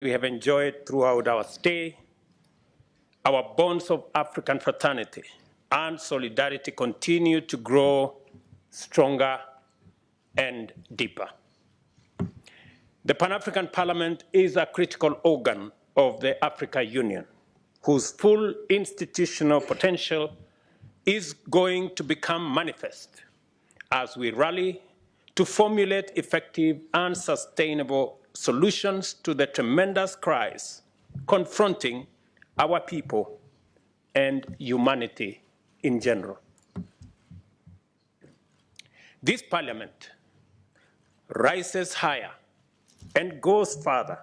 we have enjoyed throughout our stay, our bonds of African fraternity and solidarity continue to grow stronger and deeper. The Pan-African Parliament is a critical organ of the African Union, whose full institutional potential is going to become manifest as we rally to formulate effective and sustainable solutions to the tremendous cries confronting our people and humanity in general. This Parliament rises higher and goes further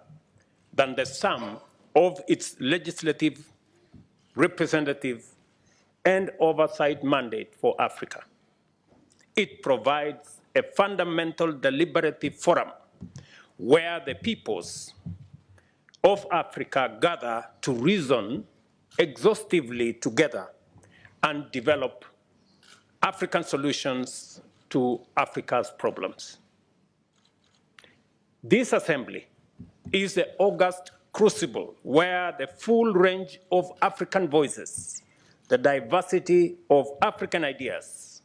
than the sum of its legislative, representative, and oversight mandate for Africa. It provides a fundamental deliberative forum where the peoples of Africa gather to reason exhaustively together and develop African solutions to Africa's problems. This assembly is the august crucible where the full range of African voices, the diversity of African ideas,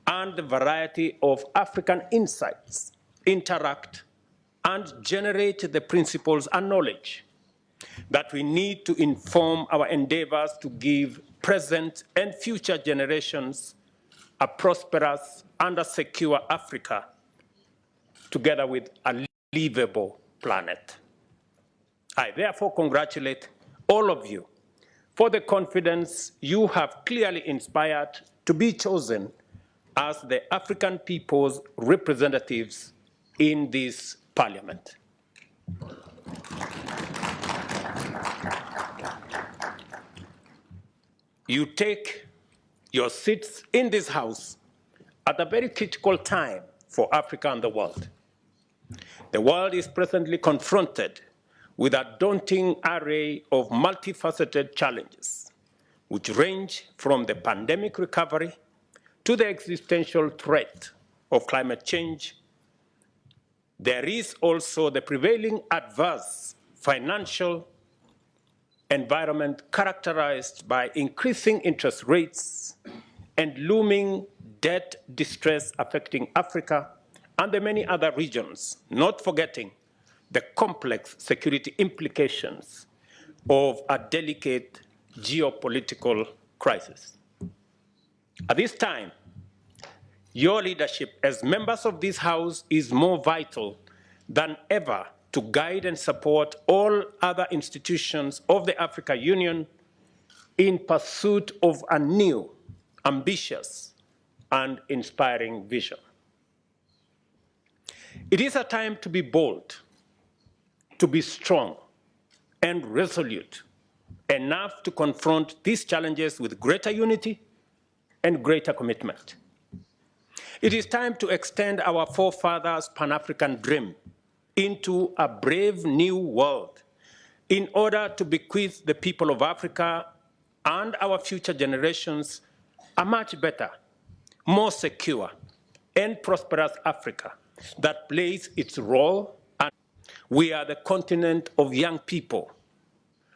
and the variety of African insights interact and generate the principles and knowledge that we need to inform our endeavors to give present and future generations a prosperous and a secure Africa, together with a livable planet. I therefore congratulate all of you for the confidence you have clearly inspired to be chosen as the African people's representatives in this Parliament. You take your seats in this House at a very critical time for Africa and the world. The world is presently confronted with a daunting array of multifaceted challenges, which range from the pandemic recovery to the existential threat of climate change. There is also the prevailing adverse financial environment characterized by increasing interest rates and looming debt distress affecting Africa and the many other regions, not forgetting the complex security implications of a delicate geopolitical crisis. At this time, your leadership as members of this House is more vital than ever to guide and support all other institutions of the African Union in pursuit of a new, ambitious, and inspiring vision. It is a time to be bold, to be strong and resolute enough to confront these challenges with greater unity and greater commitment. It is time to extend our forefathers' Pan-African dream into a brave new world in order to bequeath the people of Africa and our future generations a much better, more secure, and prosperous Africa that plays its role. And we are the continent of young people,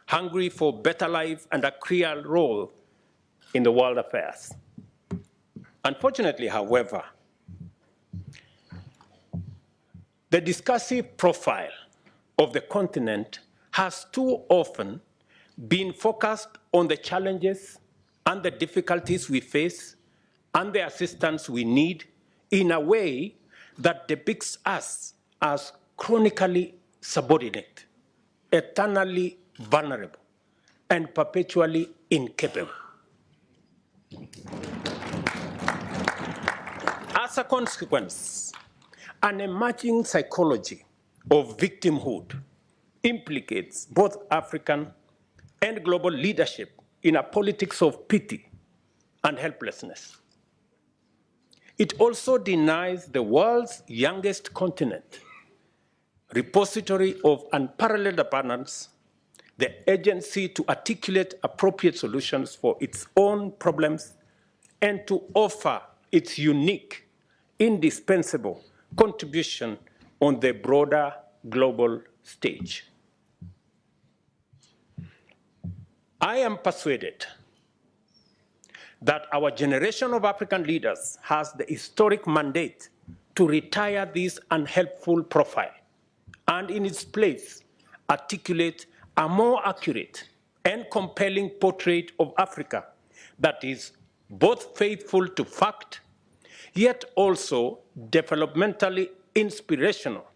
hungry for better life and a clear role in the world affairs. Unfortunately, however, the discursive profile of the continent has too often been focused on the challenges and the difficulties we face and the assistance we need in a way that depicts us as chronically subordinate, eternally vulnerable, and perpetually incapable. As a consequence, an emerging psychology of victimhood implicates both African and global leadership in a politics of pity and helplessness. It also denies the world's youngest continent, repository of unparalleled abundance, the agency to articulate appropriate solutions for its own problems and to offer its unique, indispensable contribution on the broader global stage. I am persuaded that our generation of African leaders has the historic mandate to retire this unhelpful profile and in its place articulate a more accurate and compelling portrait of Africa that is both faithful to fact, yet also developmentally inspirational.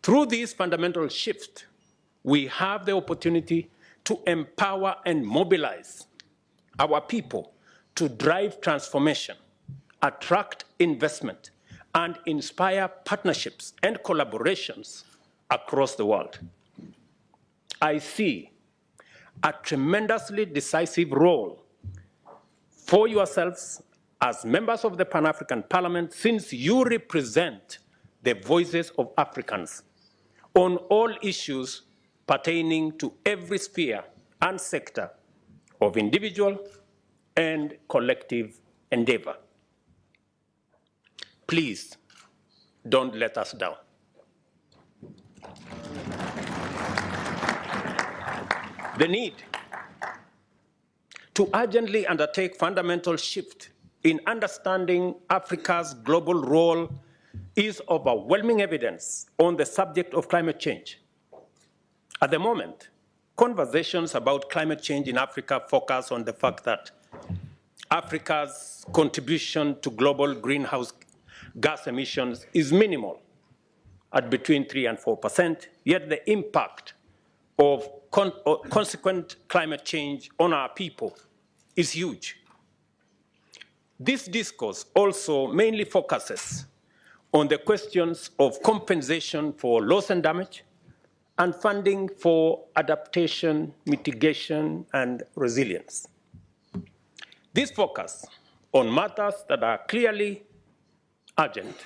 Through this fundamental shift, we have the opportunity to empower and mobilize our people to drive transformation, attract investment, and inspire partnerships and collaborations across the world. I see a tremendously decisive role for yourselves as members of the Pan-African Parliament, since you represent the voices of Africans on all issues pertaining to every sphere and sector of individual and collective endeavor. Please don't let us down. The need to urgently undertake fundamental shift in understanding Africa's global role is overwhelming evidence on the subject of climate change. At the moment, conversations about climate change in Africa focus on the fact that Africa's contribution to global greenhouse gas emissions is minimal, at between 3 and 4%, yet the impact of consequent climate change on our people is huge. This discourse also mainly focuses on the questions of compensation for loss and damage and funding for adaptation, mitigation, and resilience. This focus on matters that are clearly urgent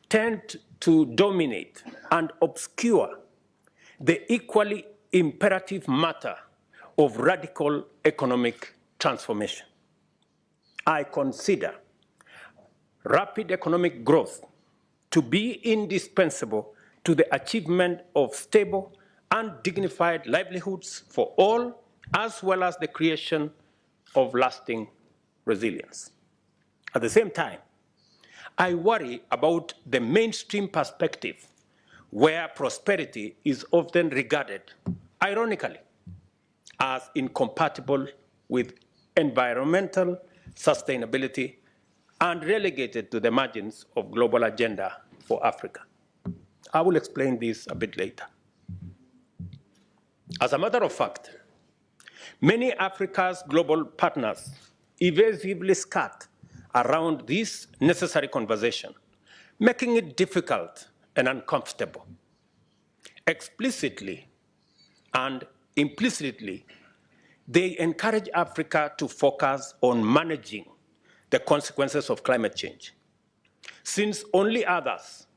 tend to dominate and obscure the equally imperative matter of radical economic transformation. I consider rapid economic growth to be indispensable to the achievement of stable and dignified livelihoods for all, as well as the creation of lasting resilience. At the same time, I worry about the mainstream perspective where prosperity is often regarded, ironically, as incompatible with environmental sustainability and relegated to the margins of global agenda for Africa. I will explain this a bit later. As a matter of fact, many Africa's global partners evasively skirt around this necessary conversation, making it difficult and uncomfortable. Explicitly and implicitly, they encourage Africa to focus on managing the consequences of climate change, since only others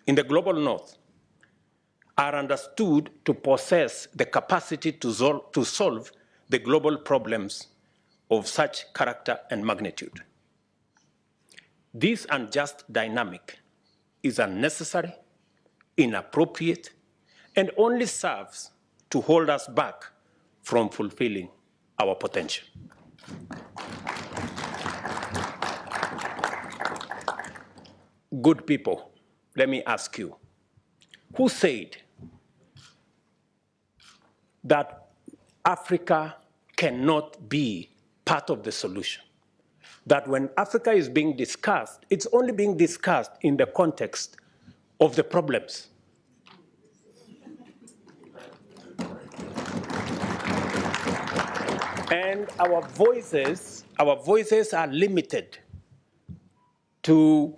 in the global north are understood to possess the capacity to solve the global problems of such character and magnitude. This unjust dynamic is unnecessary, inappropriate, and only serves to hold us back from fulfilling our potential. Good people, let me ask you, who said that Africa cannot be part of the solution? That when Africa is being discussed, it's only being discussed in the context of the problems. And our voices are limited to,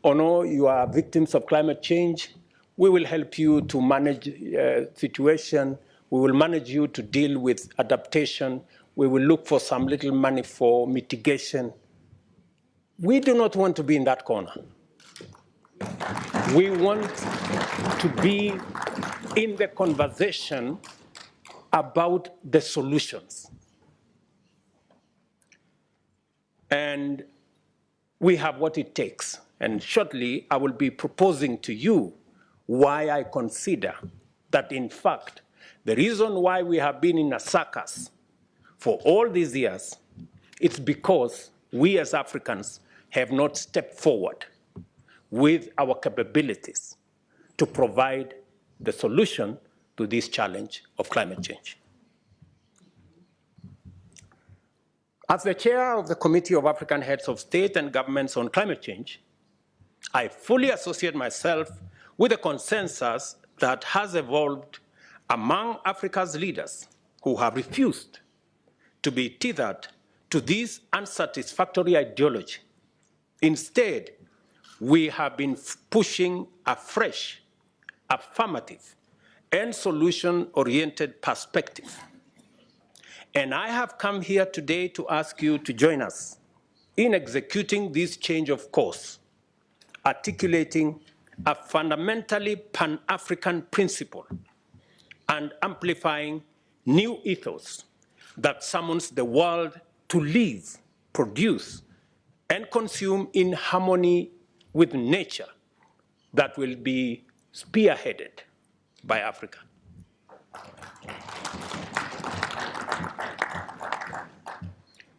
oh no, you are victims of climate change. We will help you to manage the situation. We will manage you to deal with adaptation. We will look for some little money for mitigation. We do not want to be in that corner. We want to be in the conversation about the solutions. And we have what it takes. And shortly, I will be proposing to you why I consider that, in fact, The reason why we have been in a circus for all these years, it's because we as Africans have not stepped forward with our capabilities to provide the solution to this challenge of climate change. As the chair of the Committee of African Heads of State and Governments on Climate Change, I fully associate myself with the consensus that has evolved among Africa's leaders who have refused to be tethered to this unsatisfactory ideology. Instead, we have been pushing a fresh, affirmative, and solution-oriented perspective. And I have come here today to ask you to join us in executing this change of course, articulating a fundamentally Pan-African principle and amplifying new ethos that summons the world to live, produce, and consume in harmony with nature that will be spearheaded by Africa.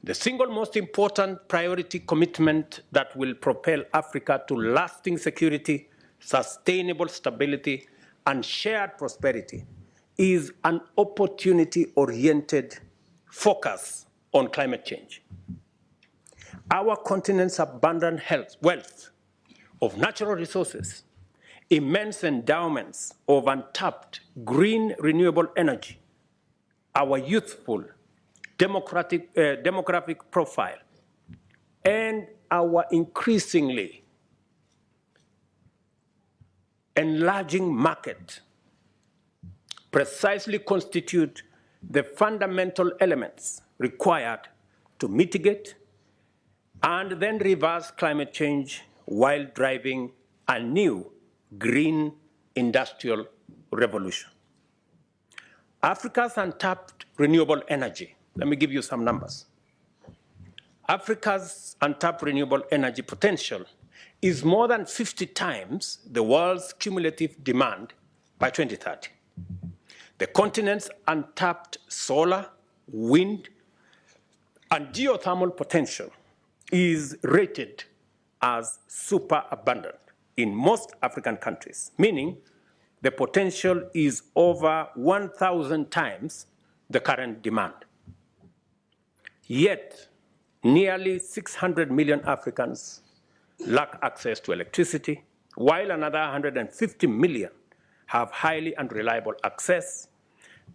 The single most important priority commitment that will propel Africa to lasting security, sustainable stability, and shared prosperity is an opportunity-oriented focus on climate change. Our continent's abundant wealth of natural resources, immense endowments of untapped green renewable energy, our youthful demographic profile, and our increasingly enlarging market precisely constitute the fundamental elements required to mitigate and then reverse climate change while driving a new green industrial revolution. Africa's untapped renewable energy. Let me give you some numbers. Africa's untapped renewable energy potential is more than 50 times the world's cumulative demand by 2030. The continent's untapped solar, wind, and geothermal potential is rated as super abundant in most African countries, meaning the potential is over 1,000 times the current demand. Yet, nearly 600 million Africans lack access to electricity, while another 150 million have highly unreliable access,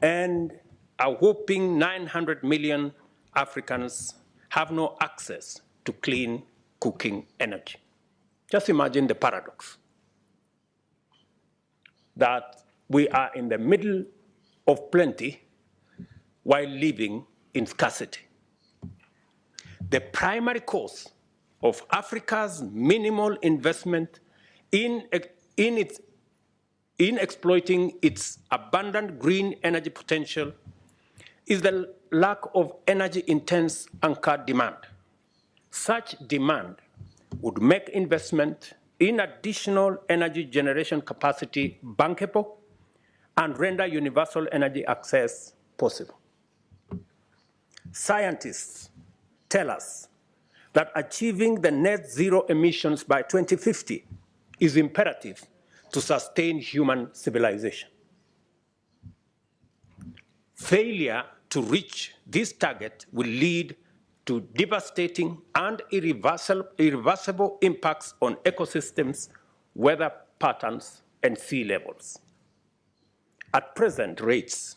and a whopping 900 million Africans have no access to clean cooking energy. Just imagine the paradox that we are in the middle of plenty while living in scarcity. The primary cause of Africa's minimal investment in exploiting its abundant green energy potential is the lack of energy-intense anchor demand. Such demand would make investment in additional energy generation capacity bankable and render universal energy access possible. Scientists tell us that achieving the net zero emissions by 2050 is imperative to sustain human civilization. Failure to reach this target will lead to devastating and irreversible impacts on ecosystems, weather patterns, and sea levels. At present rates,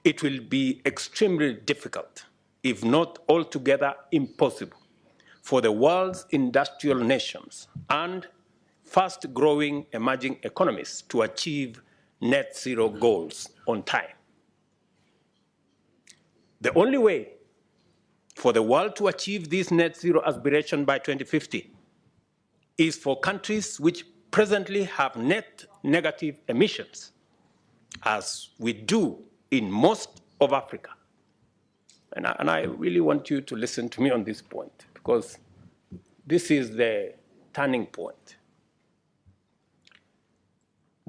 it will be extremely difficult, if not altogether impossible, for the world's industrial nations and fast-growing emerging economies to achieve net zero goals on time. The only way for the world to achieve this net zero aspiration by 2050 is for countries which presently have net negative emissions, as we do in most of Africa. And I really want you to listen to me on this point, because this is the turning point.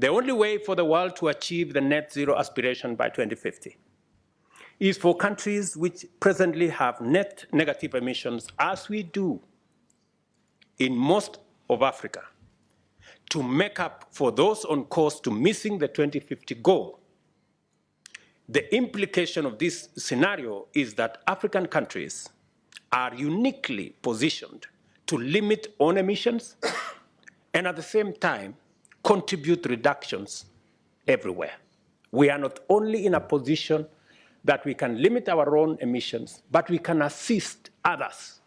the only way for the world to achieve the net zero aspiration by 2050 is for countries which presently have net negative emissions, as we do in most of Africa, to make up for those on course to missing the 2050 goal. The implication of this scenario is that African countries are uniquely positioned to limit own emissions and at the same time contribute reductions everywhere. We are not only in a position that we can limit our own emissions, but we can assist others.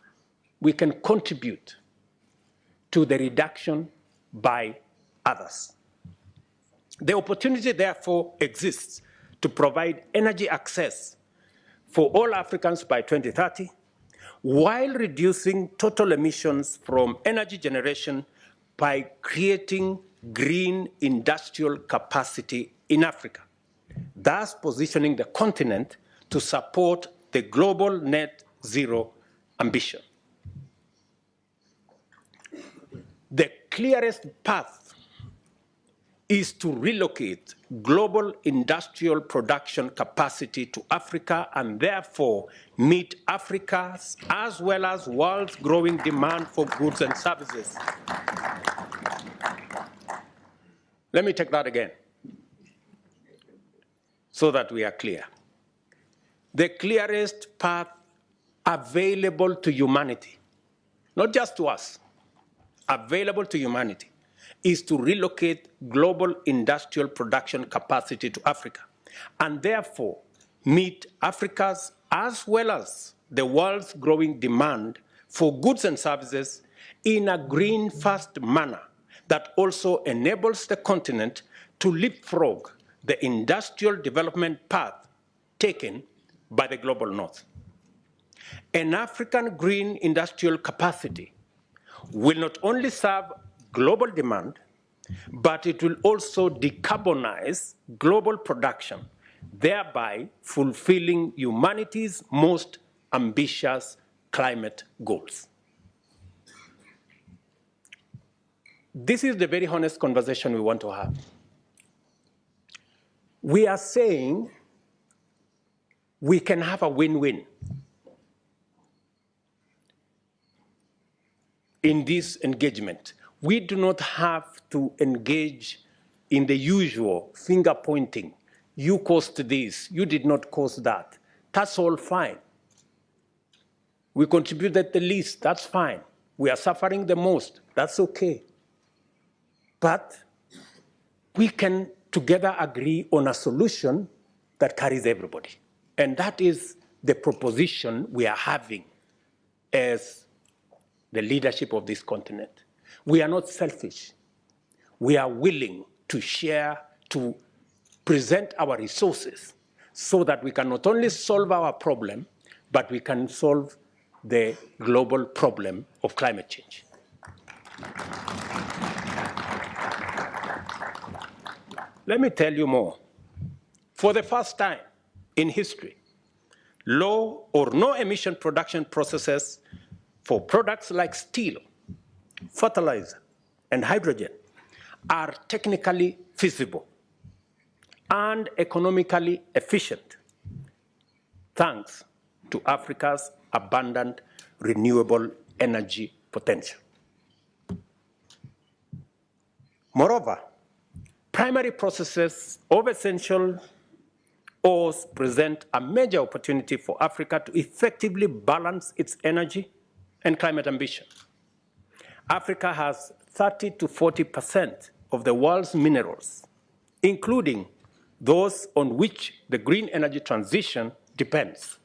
We can contribute to the reduction by others. The opportunity, therefore, exists to provide energy access for all Africans by 2030, while reducing total emissions from energy generation by creating green industrial capacity in Africa, thus positioning the continent to support the global net zero ambition. The clearest path is to relocate global industrial production capacity to Africa and therefore meet Africa's as well as world's growing demand for goods and services. Let me take that again so that we are clear. The clearest path available to humanity, not just to us, available to humanity, is to relocate global industrial production capacity to Africa and therefore meet Africa's as well as the world's growing demand for goods and services in a green-first manner that also enables the continent to leapfrog the industrial development path taken by the global north. An African green industrial capacity will not only serve global demand, but it will also decarbonize global production, thereby fulfilling humanity's most ambitious climate goals. This is the very honest conversation we want to have. We are saying we can have a win-win in this engagement. We do not have to engage in the usual finger pointing. You caused this, you did not cause that. That's all fine. We contributed the least, that's fine. We are suffering the most, that's okay. But we can together agree on a solution that carries everybody. And that is the proposition we are having as the leadership of this continent. We are not selfish. We are willing to share, to present our resources so that we can not only solve our problem, but we can solve the global problem of climate change. Let me tell you more. For the first time in history, low or no emission production processes for products like steel, fertilizer, and hydrogen are technically feasible and economically efficient, thanks to Africa's abundant renewable energy potential. Moreover, primary processes of essential ores present a major opportunity for Africa to effectively balance its energy and climate ambition. Africa has 30 to 40% of the world's minerals, including those on which the green energy transition depends.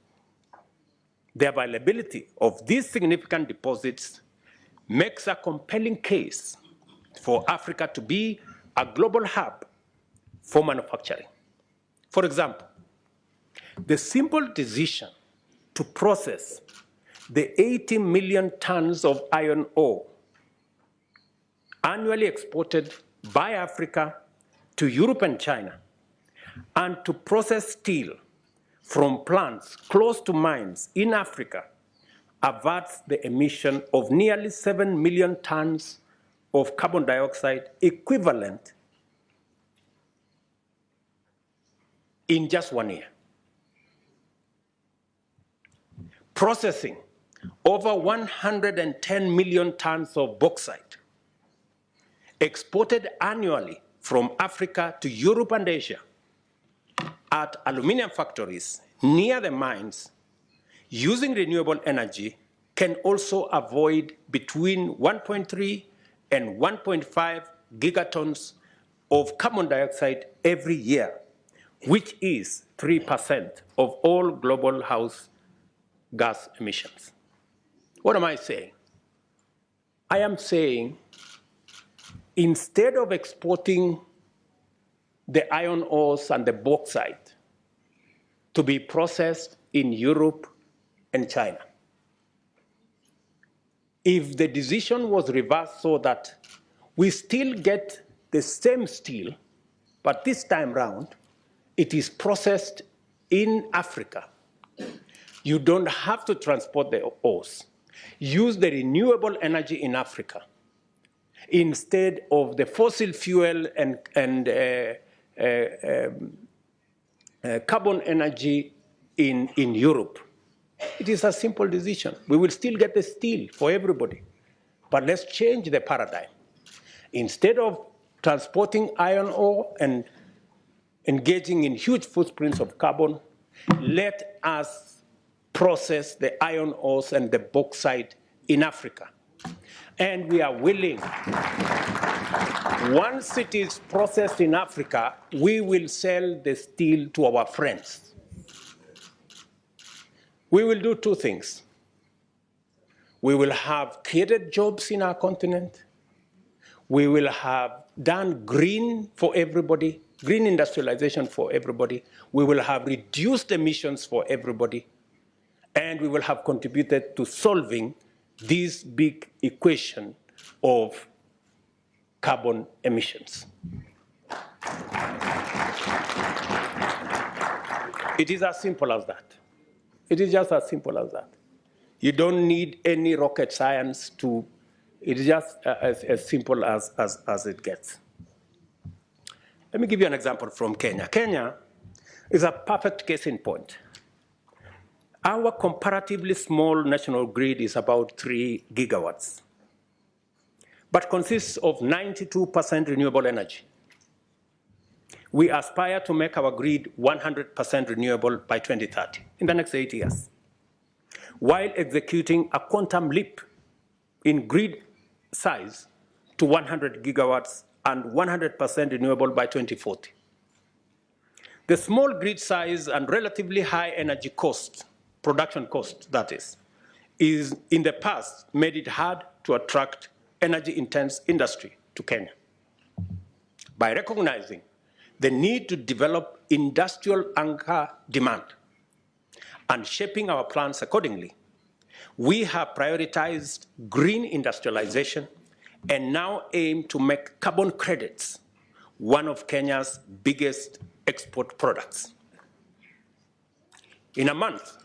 The availability of these significant deposits makes a compelling case for Africa to be a global hub for manufacturing. For example, the simple decision to process the 80 million tons of iron ore annually exported by Africa to Europe and China, and to process steel from plants close to mines in Africa averts the emission of nearly 7 million tons of carbon dioxide, equivalent in just 1 year. Processing over 110 million tons of bauxite exported annually from Africa to Europe and Asia at aluminum factories near the mines using renewable energy can also avoid between 1.3 and 1.5 gigatons of carbon dioxide every year, which is 3% of all global house gas emissions. What am I saying? I am saying instead of exporting the iron ores and the bauxite to be processed in Europe and China, if the decision was reversed so that we still get the same steel, but this time round, it is processed in Africa. You don't have to transport the ores. Use the renewable energy in Africa instead of the fossil fuel and carbon energy in Europe. It is a simple decision. We will still get the steel for everybody, but let's change the paradigm. Instead of transporting iron ore and engaging in huge footprints of carbon, let us process the iron ores and the bauxite in Africa. And we are willing, once it is processed in Africa, we will sell the steel to our friends. We will do two things. We will have created jobs in our continent. We will have done green for everybody, green industrialization for everybody. We will have reduced emissions for everybody. And we will have contributed to solving this big equation of carbon emissions. It is as simple as that. It is just as simple as that. You don't need any rocket science to, it is just as simple as it gets. Let me give you an example from Kenya. Kenya is a perfect case in point. Our comparatively small national grid is about 3 gigawatts, but consists of 92% renewable energy. We aspire to make our grid 100% renewable by 2030, in the next 8 years, while executing a quantum leap in grid size to 100 gigawatts and 100% renewable by 2040. The small grid size and relatively high energy cost, production cost that is in the past made it hard to attract energy-intense industry to Kenya. By recognizing the need to develop industrial anchor demand and shaping our plans accordingly, we have prioritized green industrialization and now aim to make carbon credits one of Kenya's biggest export products. In a month,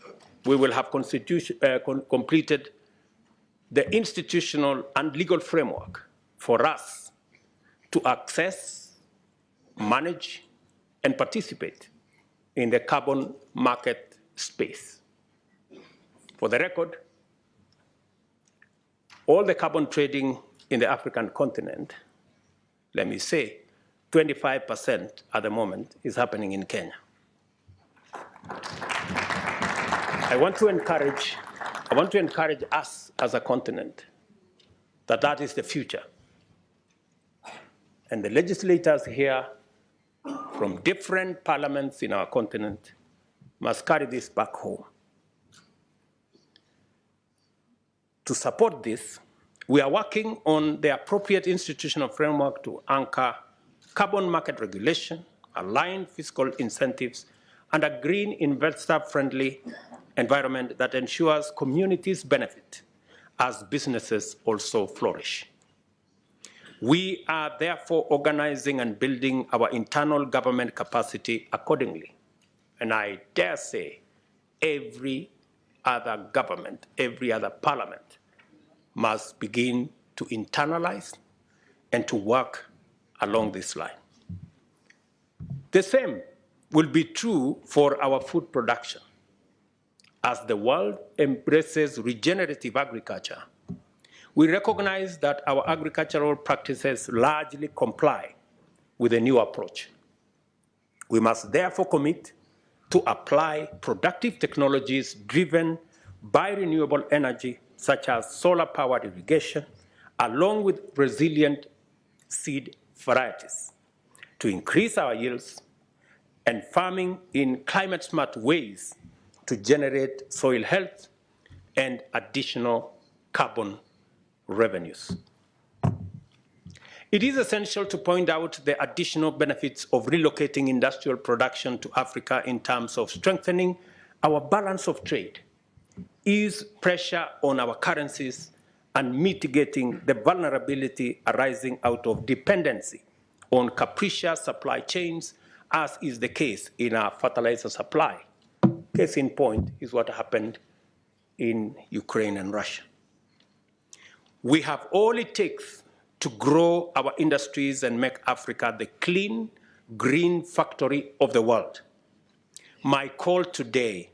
we will have completed the institutional and legal framework for us to access, manage, and participate in the carbon market space. For the record, all the carbon trading in the African continent, let me say, 25% at the moment is happening in Kenya. I want to encourage us as a continent that is the future. And the legislators here from different parliaments in our continent must carry this back home. To support this, we are working on the appropriate institutional framework to anchor carbon market regulation, align fiscal incentives, and a green investor-friendly environment that ensures communities benefit as businesses also flourish. We are therefore organizing and building our internal government capacity accordingly. And I dare say every other government, every other parliament must begin to internalize and to work along this line. The will be true for our food production. As the world embraces regenerative agriculture, we recognize that our agricultural practices largely comply with the new approach. We must therefore commit to apply productive technologies driven by renewable energy, such as solar-powered irrigation, along with resilient seed varieties, to increase our yields, and farming in climate-smart ways to generate soil health and additional carbon revenues. It is essential to point out the additional benefits of relocating industrial production to Africa in terms of strengthening our balance of trade, ease pressure on our currencies, and mitigating the vulnerability arising out of dependency on capricious supply chains, as is the case in our fertilizer supply. Case in point is what happened in Ukraine and Russia. We have all it takes to grow our industries and make Africa the clean, green factory of the world. My call today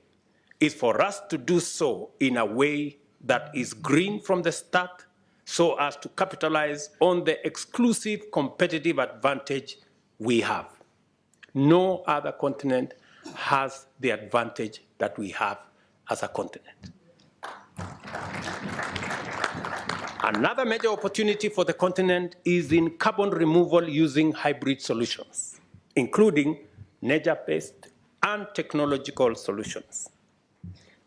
is for us to do so in a way that is green from the start, so as to capitalize on the exclusive competitive advantage we have. No other continent has the advantage that we have as a continent. Another major opportunity for the continent is in carbon removal using hybrid solutions, including nature-based and technological solutions.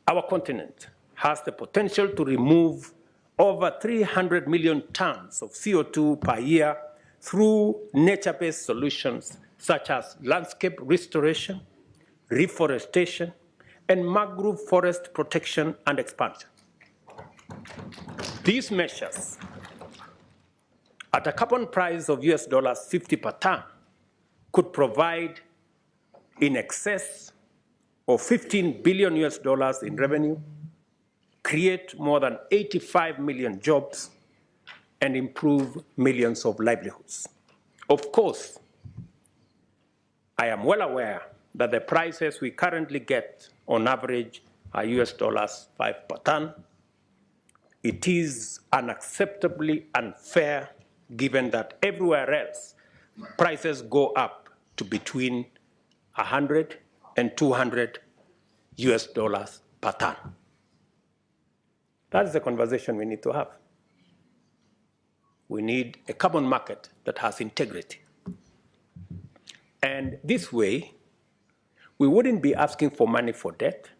Our continent has the potential to remove over 300 million tons of CO2 per year through nature-based solutions such as landscape restoration, reforestation, and mangrove forest protection and expansion. These measures, at a carbon price of $50 per ton, could provide in excess of $15 billion in revenue, create more than 85 million jobs, and improve millions of livelihoods. Of course, I am well aware that the prices we currently get on average are $5 per ton. It is unacceptably unfair given that everywhere else prices go up to between 100 and 200 $200 per ton. That's the conversation we need to have. We need a carbon market that has integrity. And this way, we wouldn't be asking for money for debt.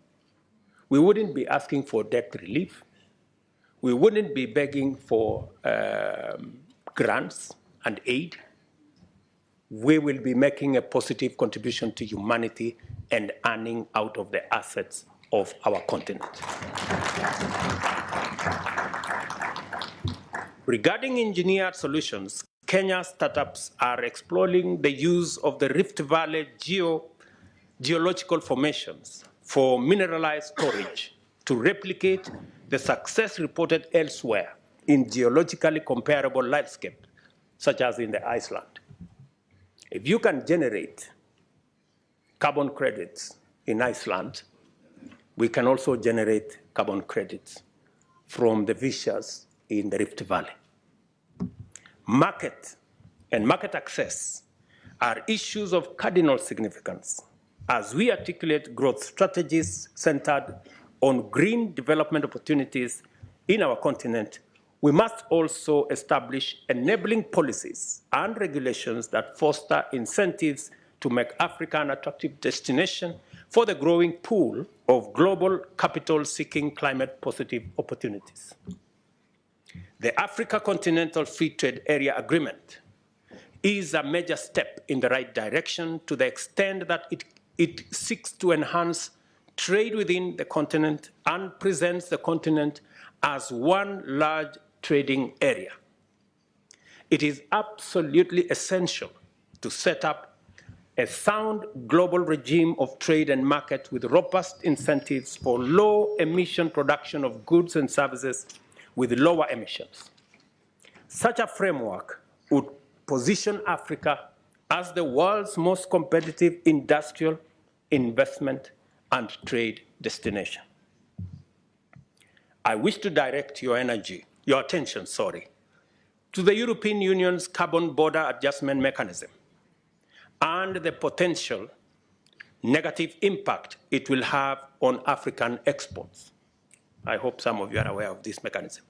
We wouldn't be asking for debt relief. We wouldn't be begging for grants and aid. We will be making a positive contribution to humanity and earning out of the assets of our continent. Regarding engineered solutions, Kenya startups are exploring the use of the Rift Valley geological formations for mineralized storage to replicate the success reported elsewhere in geologically comparable landscapes, such as in the Iceland. If you can generate carbon credits in Iceland, we can also generate carbon credits from the fissures in the Rift Valley. Market and market access are issues of cardinal significance as we articulate growth strategies centered on green development opportunities in our continent. We must also establish enabling policies and regulations that foster incentives to make Africa an attractive destination for the growing pool of global capital seeking climate positive opportunities. The Africa Continental Free Trade Area Agreement is a major step in the right direction to the extent that it seeks to enhance trade within the continent and presents the continent as one large trading area. It is absolutely essential to set up a sound global regime of trade and market with robust incentives for low emission production of goods and services with lower emissions. Such a framework would position Africa as the world's most competitive industrial, investment, and trade destination. I wish to direct your attention, to the European Union's carbon border adjustment mechanism and the potential negative impact it will have on African exports. I hope some of you are aware of this mechanism.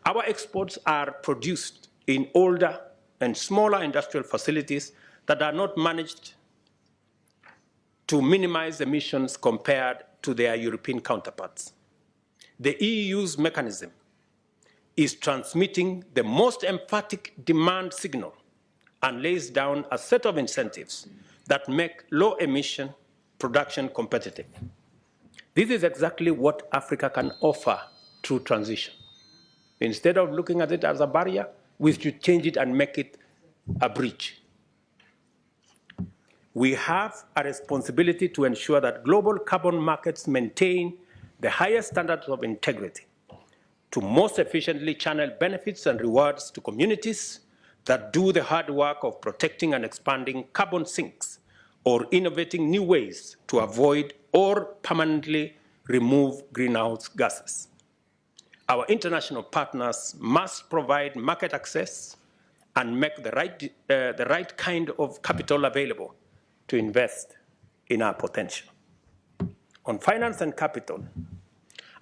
Our exports are produced in older and smaller industrial facilities that are not managed to minimize emissions compared to their European counterparts. The EU's mechanism is transmitting the most emphatic demand signal and lays down a set of incentives that make low-emission production competitive. This is exactly what Africa can offer through transition. Instead of looking at it as a barrier, we should change it and make it a bridge. We have a responsibility to ensure that global carbon markets maintain the highest standards of integrity to most efficiently channel benefits and rewards to communities that do the hard work of protecting and expanding carbon sinks or innovating new ways to avoid or permanently remove greenhouse gases. Our international partners must provide market access and make the right kind of capital available to invest in our potential. On finance and capital,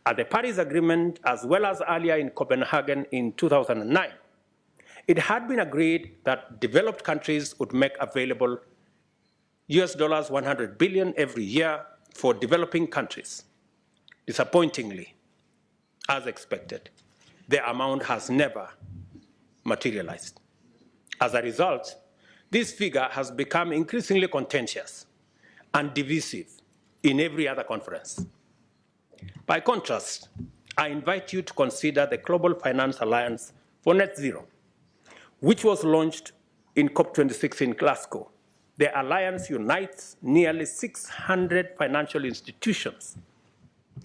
at the Paris Agreement, as well as earlier in Copenhagen in 2009, it had been agreed that developed countries would make available US $100 billion every year for developing countries. Disappointingly, as expected, the amount has never materialized. As a result, this figure has become increasingly contentious and divisive in every other conference. By contrast, I invite you to consider the Global Finance Alliance for Net Zero, which was launched in COP26 in Glasgow. The alliance unites nearly 600 financial institutions.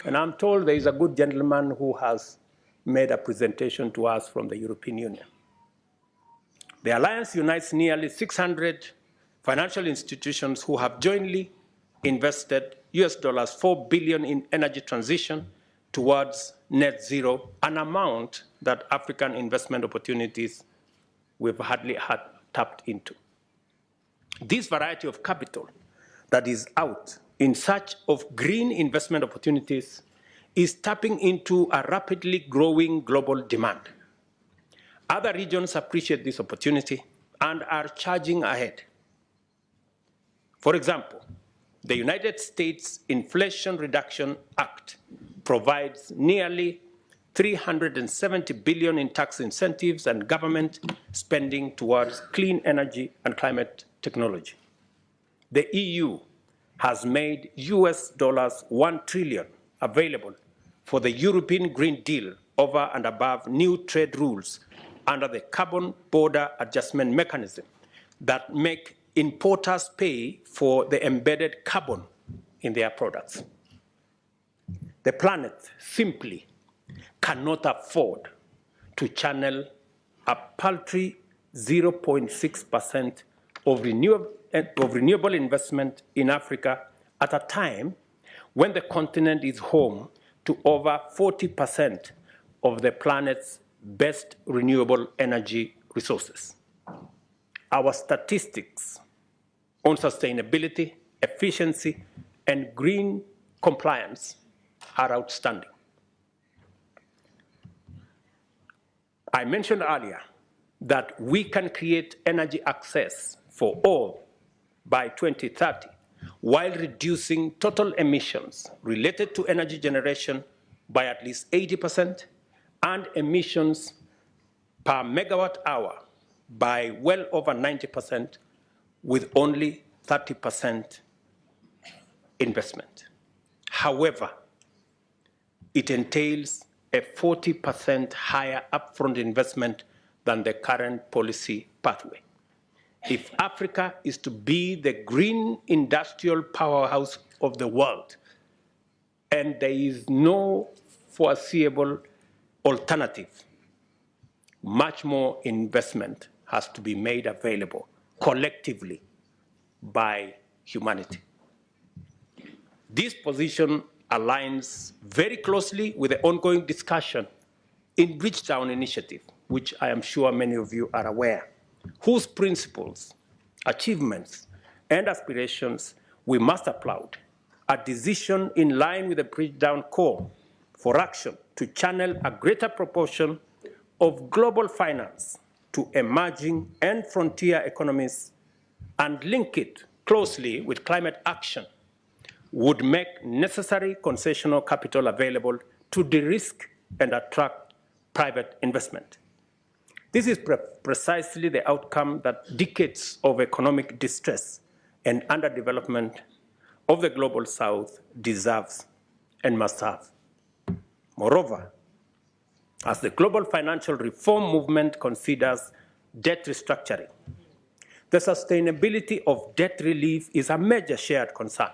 And I'm told there is a good gentleman who has made a presentation to us from the European Union. The alliance unites nearly 600 financial institutions who have jointly invested US $4 billion in energy transition towards net zero, an amount that African investment opportunities we've hardly had tapped into. This variety of capital that is out in search of green investment opportunities is tapping into a rapidly growing global demand. Other regions appreciate this opportunity and are charging ahead. For example, the United States Inflation Reduction Act provides nearly $370 billion in tax incentives and government spending towards clean energy and climate technology. The EU has made US $1 trillion available for the European Green Deal over and above new trade rules under the Carbon Border Adjustment Mechanism that make importers pay for the embedded carbon in their products. The planet simply cannot afford to channel a paltry 0.6% of renewable investment in Africa at a time when the continent is home to over 40% of the planet's best renewable energy resources. Our statistics on sustainability, efficiency, and green compliance are outstanding. I mentioned earlier that we can create energy access for all by 2030 while reducing total emissions related to energy generation by at least 80% and emissions per megawatt hour by well over 90% with only 30% investment. However, it entails a 40% higher upfront investment than the current policy pathway. If Africa is to be the green industrial powerhouse of the world, and there is no foreseeable alternative, much more investment has to be made available collectively by humanity. This position aligns very closely with the ongoing discussion in Bridgetown Initiative, which I am sure many of you are aware, whose principles, achievements, and aspirations we must applaud. A decision in line with the Bridgetown call for action to channel a greater proportion of global finance to emerging and frontier economies and link it closely with climate action would make necessary concessional capital available to de-risk and attract private investment. This is precisely the outcome that decades of economic distress and underdevelopment of the global South deserves and must have. Moreover, as the global financial reform movement considers debt restructuring, the sustainability of debt relief is a major shared concern.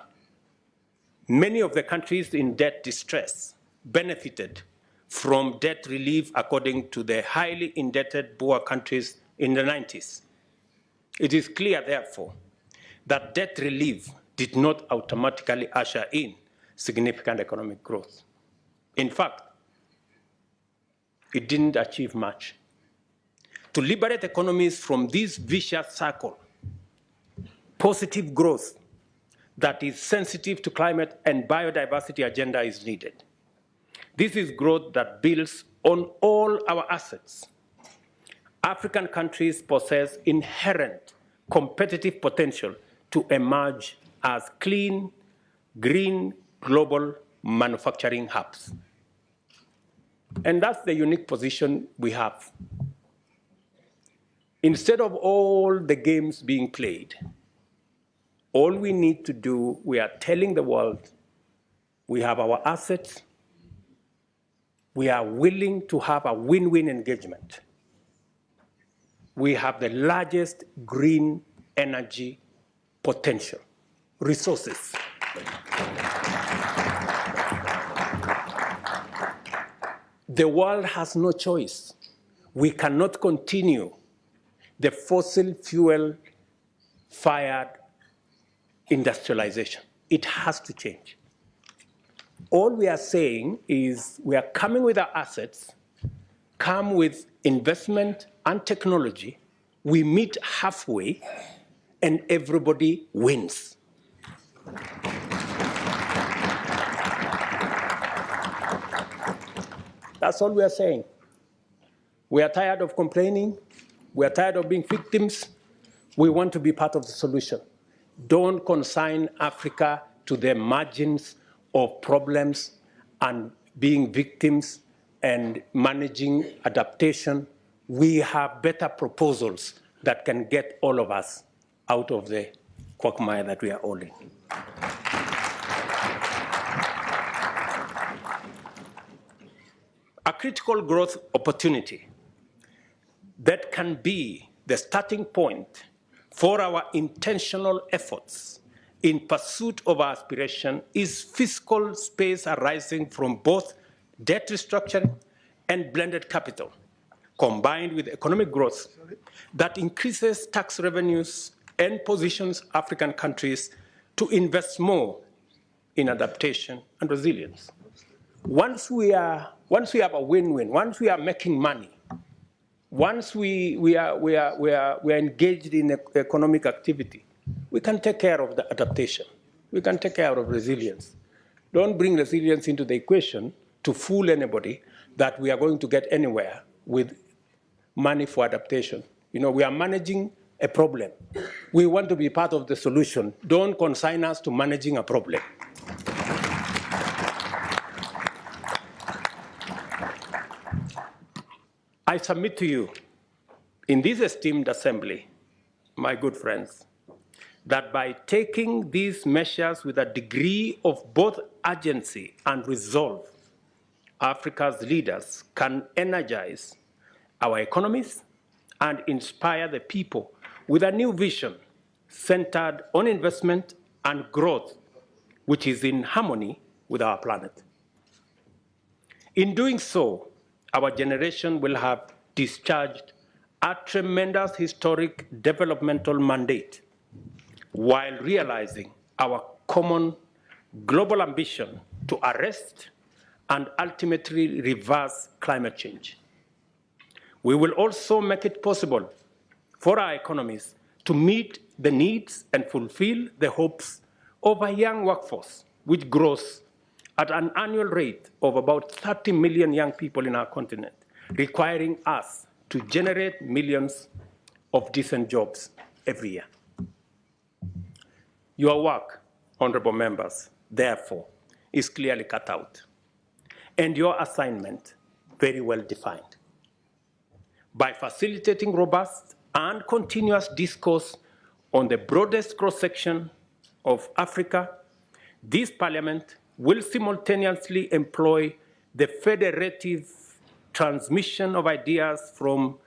Many of the countries in debt distress benefited from debt relief according to the highly indebted poor countries in the 90s. It is clear, therefore, that debt relief did not automatically usher in significant economic growth. In fact, it didn't achieve much. To liberate economies from this vicious circle, positive growth that is sensitive to climate and biodiversity agenda is needed. This is growth that builds on all our assets. African countries possess inherent competitive potential to emerge as clean, green, global manufacturing hubs. And that's the unique position we have. Instead of all the games being played, all we need to do, we are telling the world, we have our assets, we are willing to have a win-win engagement. We have the largest green energy potential, resources. The world has no choice. We cannot continue the fossil fuel-fired industrialization. It has to change. All we are saying is we are coming with our assets, come with investment and technology, we meet halfway, and everybody wins. That's all we are saying. We are tired of complaining. We are tired of being victims. We want to be part of the solution. Don't consign Africa to the margins of problems and being victims and managing adaptation. We have better proposals that can get all of us out of the quagmire that we are all in. A critical growth opportunity that can be the starting point for our intentional efforts in pursuit of our aspiration is fiscal space arising from both debt restructuring and blended capital, combined with economic growth that increases tax revenues and positions African countries to invest more in adaptation and resilience. Once we have a win-win, once we are making money, once we are engaged in economic activity, we can take care of the adaptation. We can take care of resilience. Don't bring resilience into the equation to fool anybody that we are going to get anywhere with money for adaptation. You know, we are managing a problem. We want to be part of the solution. Don't consign us to managing a problem. I submit to you, in this esteemed assembly, my good friends, that by taking these measures with a degree of both urgency and resolve, Africa's leaders can energize our economies and inspire the people with a new vision centered on investment and growth, which is in harmony with our planet. In doing so, our generation will have discharged a tremendous historic developmental mandate while realizing our common global ambition to arrest and ultimately reverse climate change. We will also make it possible for our economies to meet the needs and fulfill the hopes of a young workforce, which grows at an annual rate of about 30 million young people in our continent, requiring us to generate millions of decent jobs every year. Your work, honorable members, therefore, is clearly cut out, and your assignment very well defined. By facilitating robust and continuous discourse on the broadest cross-section of Africa, this Parliament will simultaneously employ the federative transmission of ideas from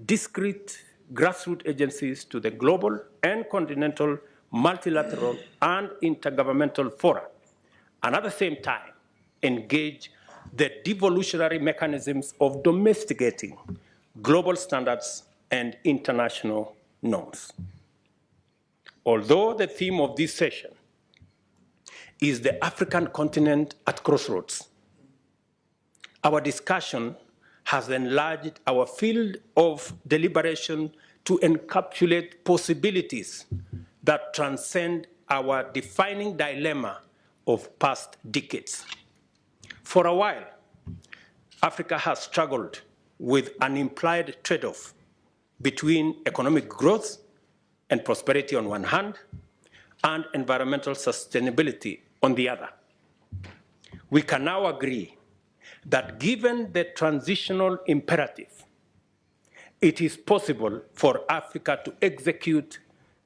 discrete grassroots agencies to the global and continental, multilateral, and intergovernmental fora, and at the same time engage the devolutionary mechanisms of domesticating global standards and international norms. Although the theme of this session is the African continent at crossroads, our discussion has enlarged our field of deliberation to encapsulate possibilities that transcend our defining dilemma of past decades. For a while, Africa has struggled with an implied trade-off between economic growth and prosperity on one hand, and environmental sustainability on the other. We can now agree that given the transitional imperative, it is possible for Africa to execute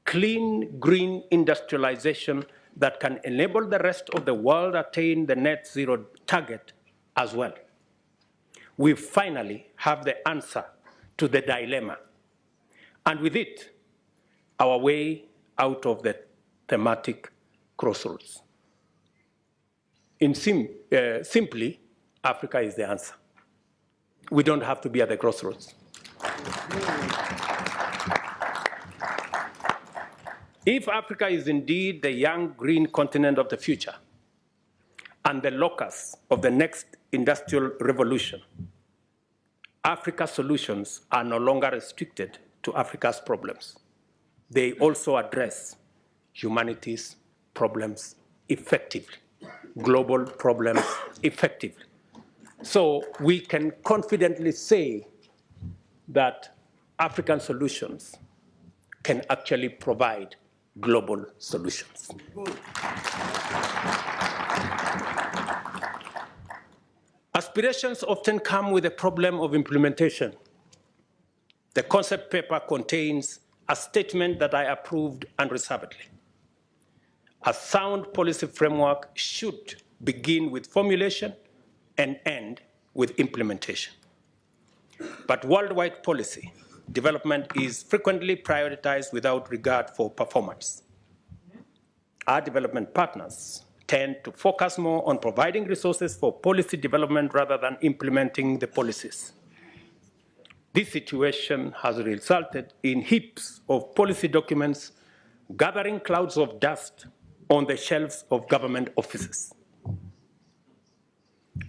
clean, green industrialization that can enable the rest of the world attain the net zero target as well. We finally have the answer to the dilemma, and with it, our way out of the thematic crossroads. Simply, Africa is the answer. We don't have to be at the crossroads. If Africa is indeed the young green continent of the future and the locus of the next industrial revolution, Africa's solutions are no longer restricted to Africa's problems. They also address humanity's problems effectively, global problems effectively. So we can confidently say that African solutions can actually provide global solutions. Aspirations often come with a problem of implementation. The concept paper contains a statement that I approved unreservedly. A sound policy framework should begin with formulation and end with implementation. But worldwide policy development is frequently prioritized without regard for performance. Our development partners tend to focus more on providing resources for policy development rather than implementing the policies. This situation has resulted in heaps of policy documents gathering clouds of dust on the shelves of government offices.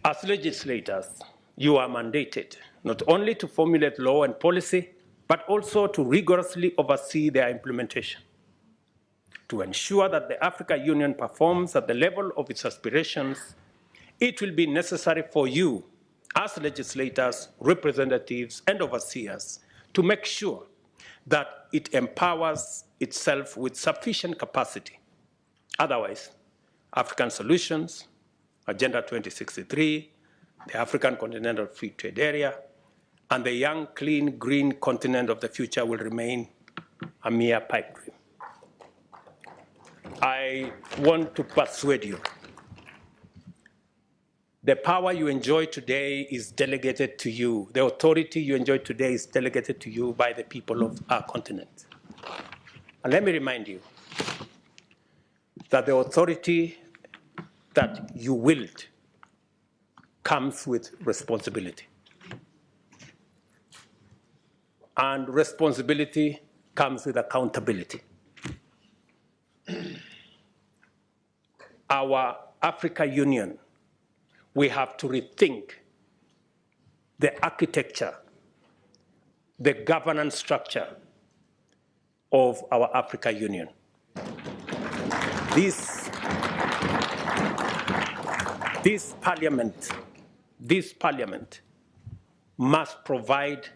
As legislators, you are mandated not only to formulate law and policy, but also to rigorously oversee their implementation. To ensure that the African Union performs at the level of its aspirations, it will be necessary for you, as legislators, representatives, and overseers, to make sure that it empowers itself with sufficient capacity. Otherwise, African solutions, Agenda 2063, the African Continental Free Trade Area, and the young, clean, green continent of the future will remain a mere pipe dream. I want to persuade you. The power you enjoy today is delegated to you. The authority you enjoy today is delegated to you by the people of our continent. And let me remind you that the authority that you wield comes with responsibility. and responsibility comes with accountability. Our Africa Union, we have to rethink the architecture, the governance structure of our Africa Union. This parliament must provide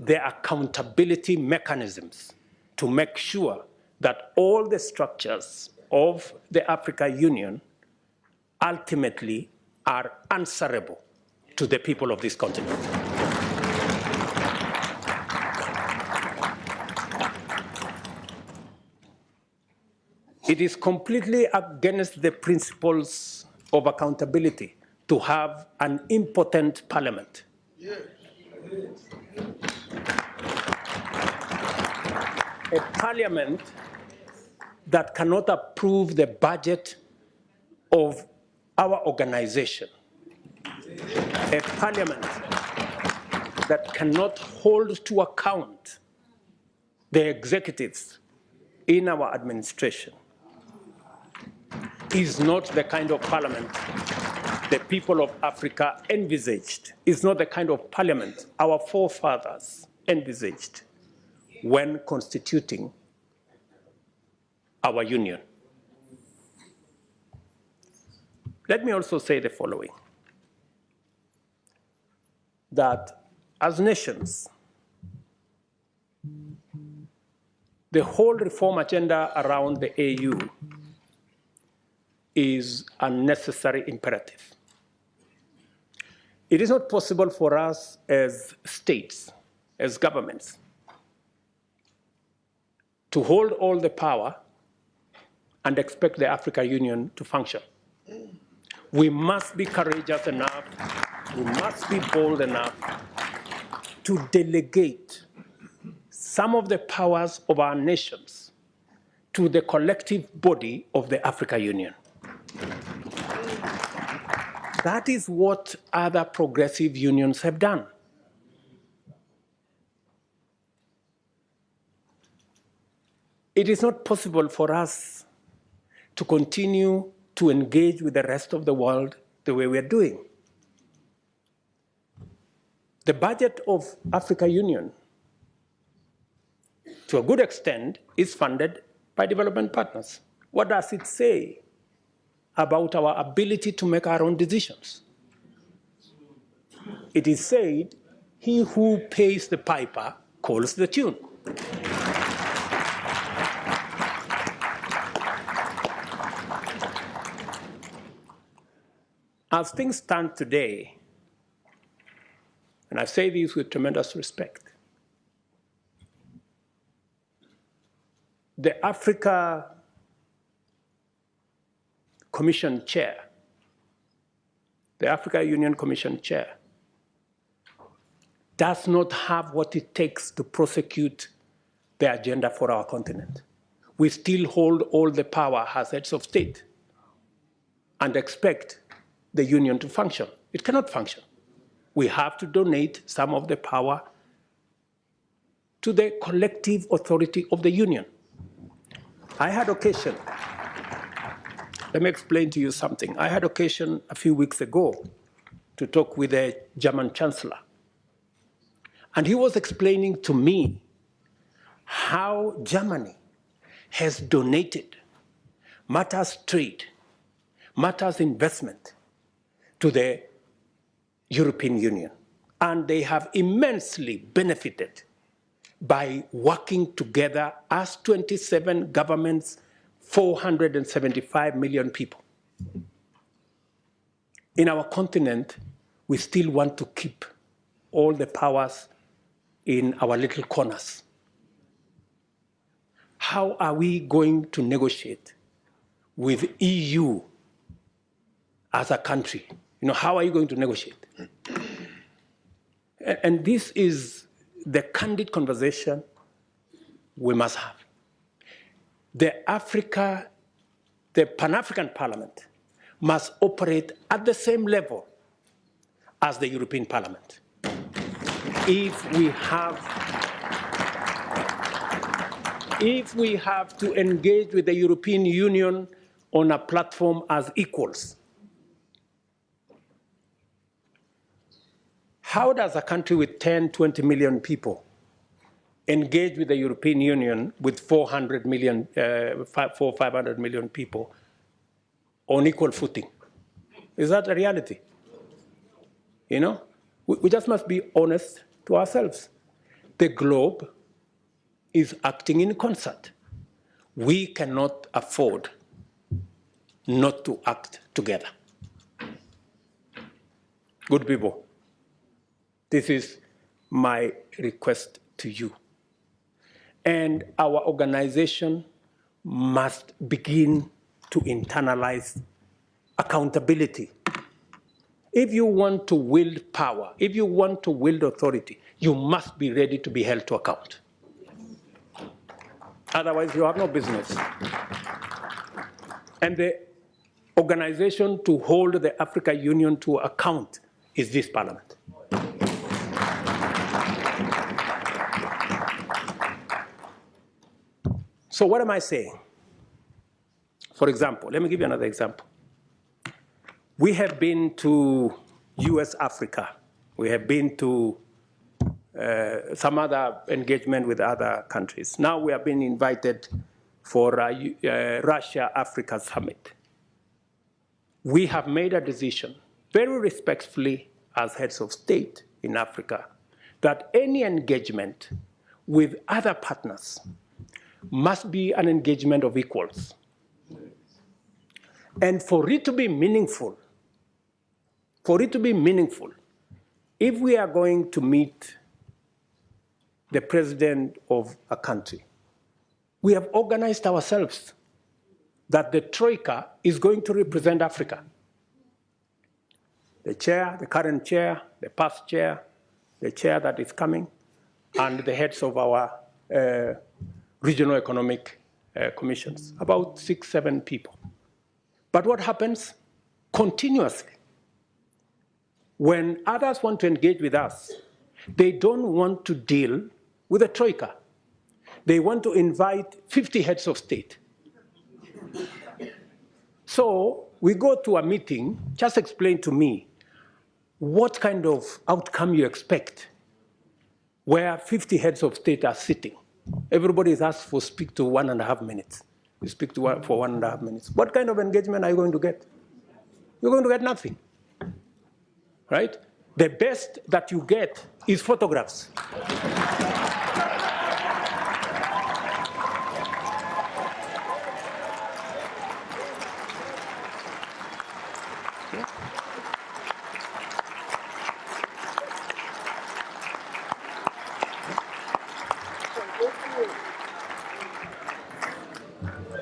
the accountability mechanisms to make sure that all the structures of the Africa Union ultimately are answerable to the people of this continent. It is completely against the principles of accountability to have an impotent parliament. A parliament that cannot approve the budget of our organization. A parliament that cannot hold to account the executives in our administration is not the kind of parliament the people of Africa envisaged, is not the kind of parliament our forefathers envisaged when constituting our union. Let me also say the following, that as nations, the whole reform agenda around the AU is a necessary imperative. It is not possible for us as states, as governments, to hold all the power and expect the African Union to function. We must be courageous enough, we must be bold enough to delegate some of the powers of our nations to the collective body of the African Union. That is what other progressive unions have done. It is not possible for us to continue to engage with the rest of the world the way we are doing. The budget of African Union, to a good extent, is funded by development partners. What does it say about our ability to make our own decisions? It is said, he who pays the piper calls the tune. As things stand today, and I say this with tremendous respect, the Africa Commission Chair, the Africa Union Commission Chair, does not have what it takes to prosecute the agenda for our continent. We still hold all the power as heads of state and expect the union to function. It cannot function. We have to donate some of the power to the collective authority of the union. I had occasion, let me explain to you something. I had occasion a few weeks ago to talk with the German Chancellor. And he was explaining to me how Germany has donated matters trade, matters investment to the European Union. And they have immensely benefited by working together as 27 governments, 475 million people. In our continent, we still want to keep all the powers in our little corners. How are we going to negotiate with EU as a country? You know, how are you going to negotiate? And this is the candid conversation we must have. The Pan-African Parliament must operate at the same level as the European Parliament. if we have to engage with the European Union on a platform as equals. How does a country with 10, 20 million people engage with the European Union with 500 million people on equal footing? Is that a reality? You know, we just must be honest to ourselves. The globe is acting in concert. We cannot afford not to act together. Good people, this is my request to you. And our organization must begin to internalize accountability. If you want to wield power, if you want to wield authority, you must be ready to be held to account. Otherwise, you have no business. And the organization to hold the African Union to account is this parliament. So what am I saying? For example, let me give you another example. We have been to US Africa. We have been to some other engagement with other countries. Now we have been invited for Russia-Africa summit. We have made a decision, very respectfully as heads of state in Africa, that any engagement with other partners must be an engagement of equals. And for it to be meaningful, if we are going to meet the president of a country, we have organized ourselves that the Troika is going to represent Africa. The chair, the current chair, the past chair, the chair that is coming, and the heads of our regional economic commissions, about 6, 7 people. But what happens continuously? When others want to engage with us, they don't want to deal with a troika. They want to invite 50 heads of state. So we go to a meeting, just explain to me what kind of outcome you expect where 50 heads of state are sitting. Everybody is asked for speak to 1.5 minutes. You speak to one for 1.5 minutes. What kind of engagement are you going to get? You're going to get nothing, right? The best that you get is photographs.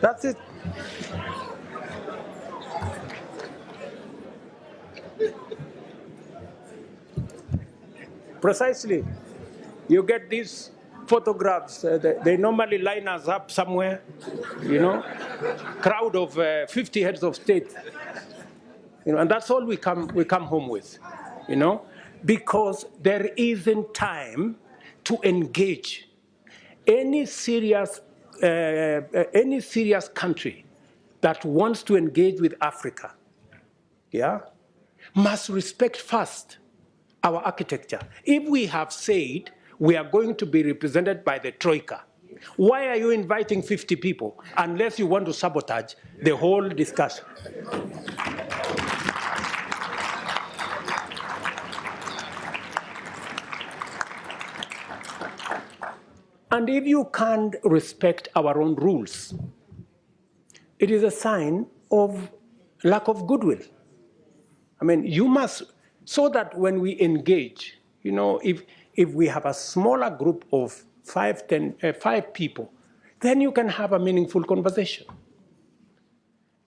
That's it. Precisely. You get these photographs. They normally line us up somewhere, you know, crowd of 50 heads of state. You know, and that's all we come home with, you know, because there isn't time to engage. Any serious country that wants to engage with Africa, yeah, must respect first our architecture. If we have said we are going to be represented by the Troika, why are you inviting 50 people unless you want to sabotage the whole discussion? And if you can't respect our own rules, it is a sign of lack of goodwill. I mean, you must, so that when we engage, you know, if we have a smaller group of 5 people, then you can have a meaningful conversation.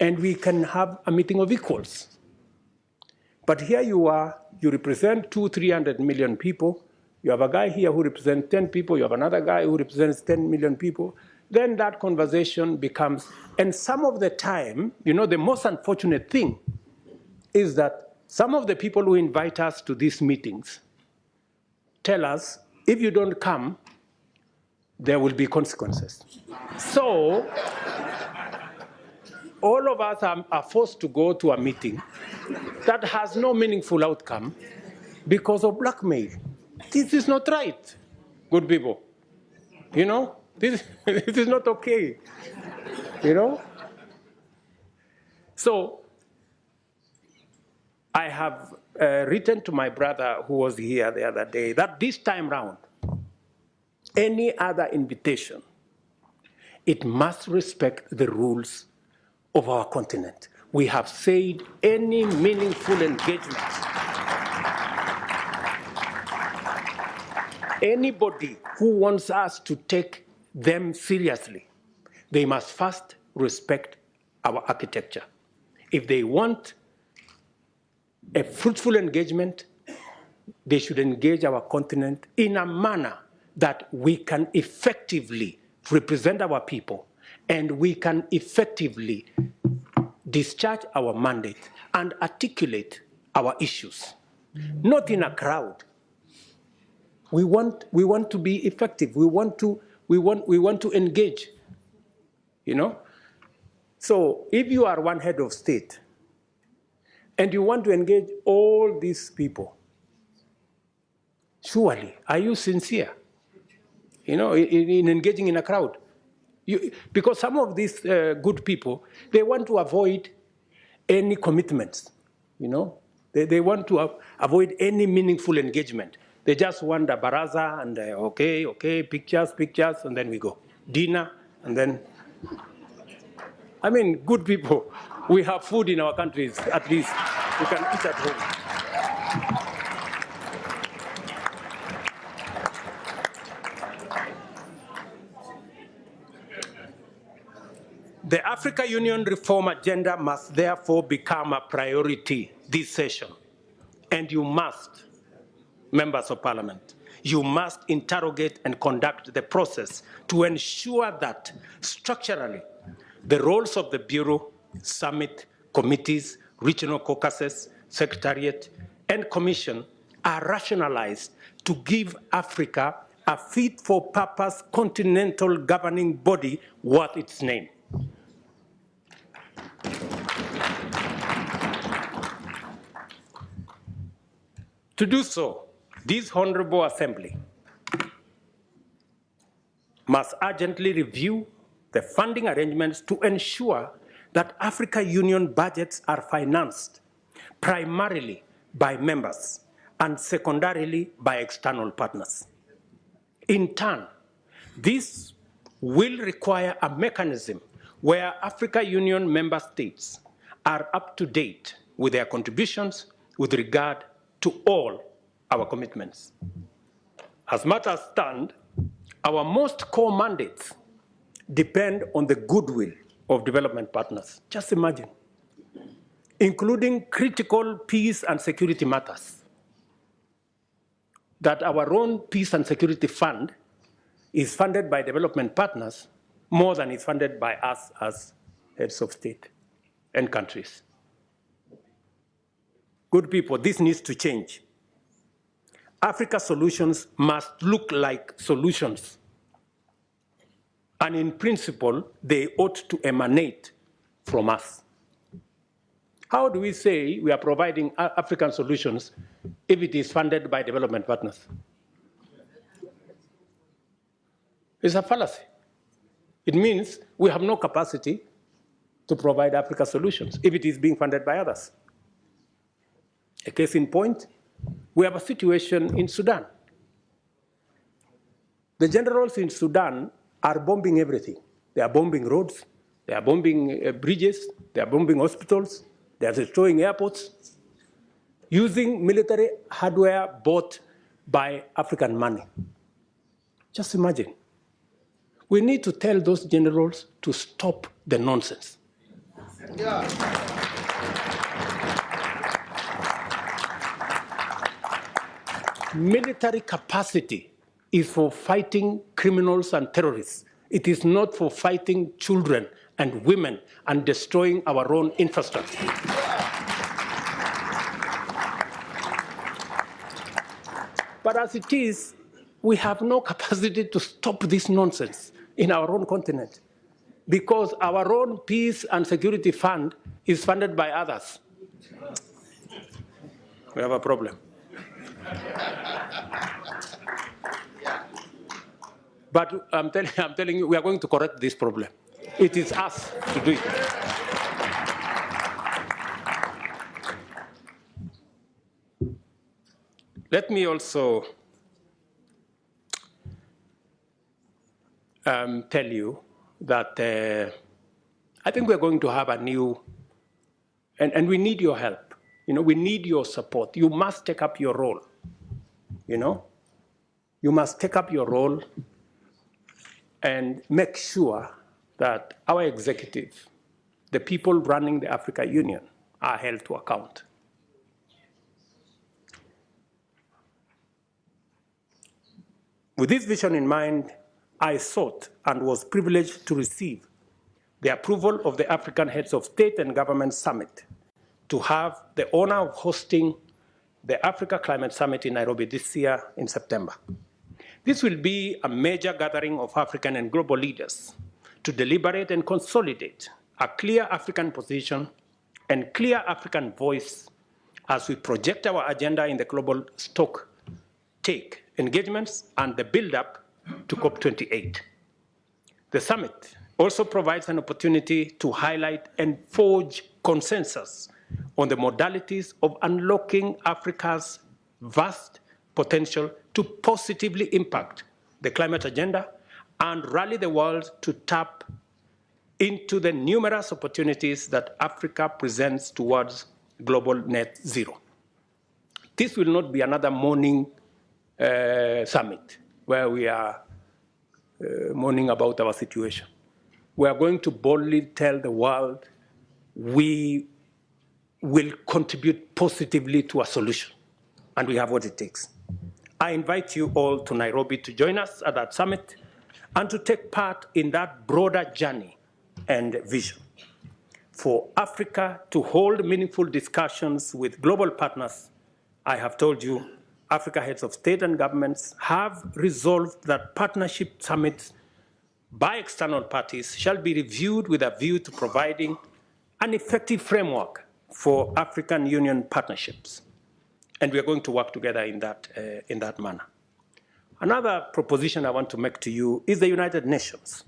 And we can have a meeting of equals. But here you are, you represent 200-300 million people. You have a guy here who represents 10 people. You have another guy who represents 10 million people. Then that conversation becomes, and some of the time, you know, the most unfortunate thing is that some of the people who invite us to these meetings tell us, if you don't come, there will be consequences. So all of us are forced to go to a meeting that has no meaningful outcome because of blackmail. This is not right, good people. You know, this is not okay, you know? So I have written to my brother who was here the other day that this time round, any other invitation, it must respect the rules of our continent. We have said any meaningful engagement, anybody who wants us to take them seriously, they must first respect our architecture. If they want a fruitful engagement, they should engage our continent in a manner that we can effectively represent our people and we can effectively discharge our mandate and articulate our issues, not in a crowd. We want to be effective. We want to engage, you know? So if you are one head of state and you want to engage all these people, surely, are you sincere, you know, in engaging in a crowd? Because some of these good people, they want to avoid any commitments, you know? They want to avoid any meaningful engagement. They just want a baraza and okay, pictures, and then we go. Dinner, and then, I mean, good people, we have food in our countries, at least. We can eat at home. The Africa Union reform agenda must therefore become a priority this session. And you must, members of parliament, you must interrogate and conduct the process to ensure that structurally the roles of the Bureau, Summit, committees, regional caucuses, Secretariat, and Commission are rationalized to give Africa a fit-for-purpose continental governing body worth its name. To do so, this Honorable Assembly must urgently review the funding arrangements to ensure that Africa Union budgets are financed primarily by members and secondarily by external partners. In turn, this will require a mechanism where Africa Union member states are up to date with their contributions with regard to all our commitments. As matters stand, our most core mandates depend on the goodwill of development partners. Just imagine, including critical peace and security matters, that our own peace and security fund is funded by development partners more than is funded by us as heads of state and countries. Good people, this needs to change. Africa's solutions must look like solutions. And in principle, they ought to emanate from us. How do we say we are providing African solutions if it is funded by development partners? It's a fallacy. It means we have no capacity to provide Africa solutions if it is being funded by others. A case in point, we have a situation in Sudan. The generals in Sudan are bombing everything. They are bombing roads, they are bombing bridges, they are bombing hospitals, they are destroying airports, using military hardware bought by African money. Just imagine. We need to tell those generals to stop the nonsense. Yeah. Military capacity is for fighting criminals and terrorists. It is not for fighting children and women and destroying our own infrastructure. But as it is, we have no capacity to stop this nonsense in our own continent because our own peace and security fund is funded by others. We have a problem. But I'm telling you, we are going to correct this problem. It is us to do it. Let me also tell you that I think we're going to have a new, and we need your help. You know, we need your support. You must take up your role. You know, you must take up your role and make sure that our executive, the people running the Africa Union, are held to account. With this vision in mind, I sought and was privileged to receive the approval of the African Heads of State and Government Summit to have the honor of hosting the Africa Climate Summit in Nairobi this year in September. This will be a major gathering of African and global leaders to deliberate and consolidate a clear African position and clear African voice as we project our agenda in the global stock take engagements and the build-up to COP28. The summit also provides an opportunity to highlight and forge consensus on the modalities of unlocking Africa's vast potential to positively impact the climate agenda and rally the world to tap into the numerous opportunities that Africa presents towards global net zero. This will not be another morning summit where we are mourning about our situation. We are going to boldly tell the world we will contribute positively to a solution, and we have what it takes. I invite you all to Nairobi to join us at that summit and to take part in that broader journey and vision. For Africa to hold meaningful discussions with global partners, I have told you, Africa heads of state and governments have resolved that partnership summits by external parties shall be reviewed with a view to providing an effective framework for African Union partnerships. And we are going to work together in that manner. Another proposition I want to make to you is the United Nations.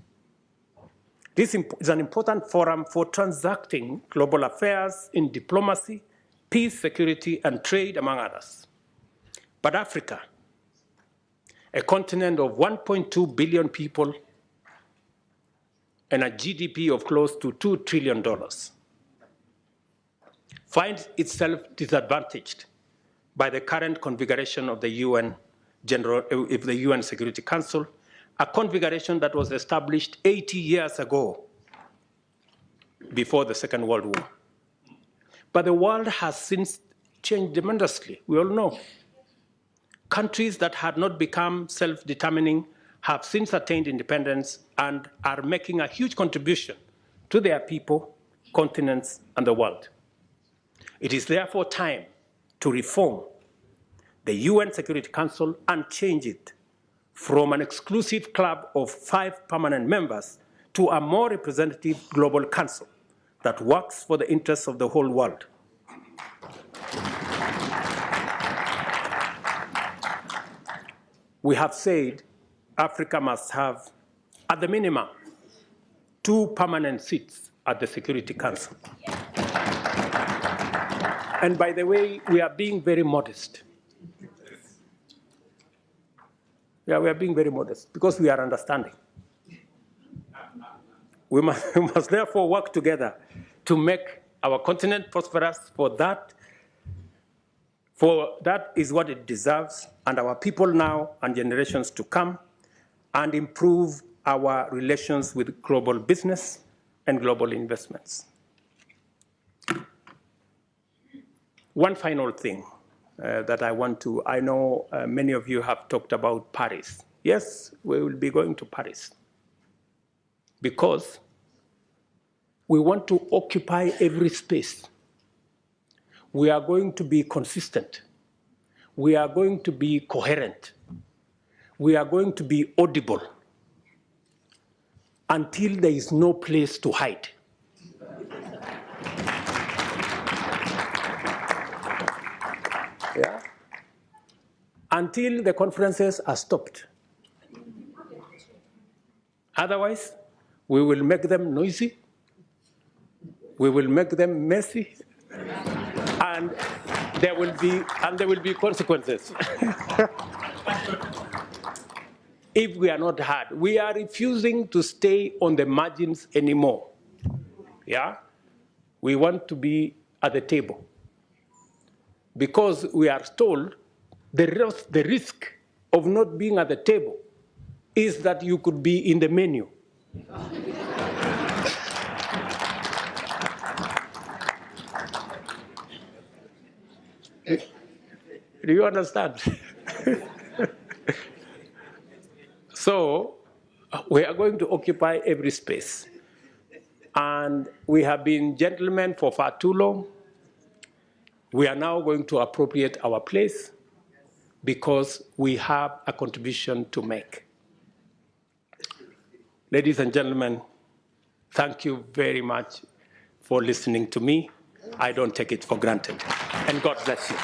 This is an important forum for transacting global affairs in diplomacy, peace, security, and trade, among others. But Africa, a continent of 1.2 billion people and a GDP of close to $2 trillion, finds itself disadvantaged by the current configuration of the UN Security Council, a configuration that was established 80 years ago, before the Second World War. But the world has since changed tremendously, we all know. Countries that had not become self-determining have since attained independence and are making a huge contribution to their people, continents, and the world. It is therefore time to reform the UN Security Council and change it from an exclusive club of 5 permanent members to a more representative global council that works for the interests of the whole world. We have said Africa must have, at the minimum, 2 permanent seats at the Security Council. And by the way, we are being very modest. Yeah, we are being very modest because we are understanding. We must therefore work together to make our continent prosperous, for that is what it deserves, and our people now and generations to come, and improve our relations with global business and global investments. One final thing that I want to, I know many of you have talked about Paris. Yes, we will be going to Paris because we want to occupy every space. We are going to be consistent. we are going to be coherent. We are going to be audible until there is no place to hide. Yeah? Until the conferences are stopped. Otherwise, we will make them noisy, we will make them messy, and there will be consequences. If we are not heard, we are refusing to stay on the margins anymore. Yeah? We want to be at the table. Because we are told the risk of not being at the table is that you could be in the menu. Do you understand? So we are going to occupy every space. And we have been gentlemen for far too long. We are now going to appropriate our place because we have a contribution to make. Ladies and gentlemen, thank you very much for listening to me. I don't take it for granted. And God bless you.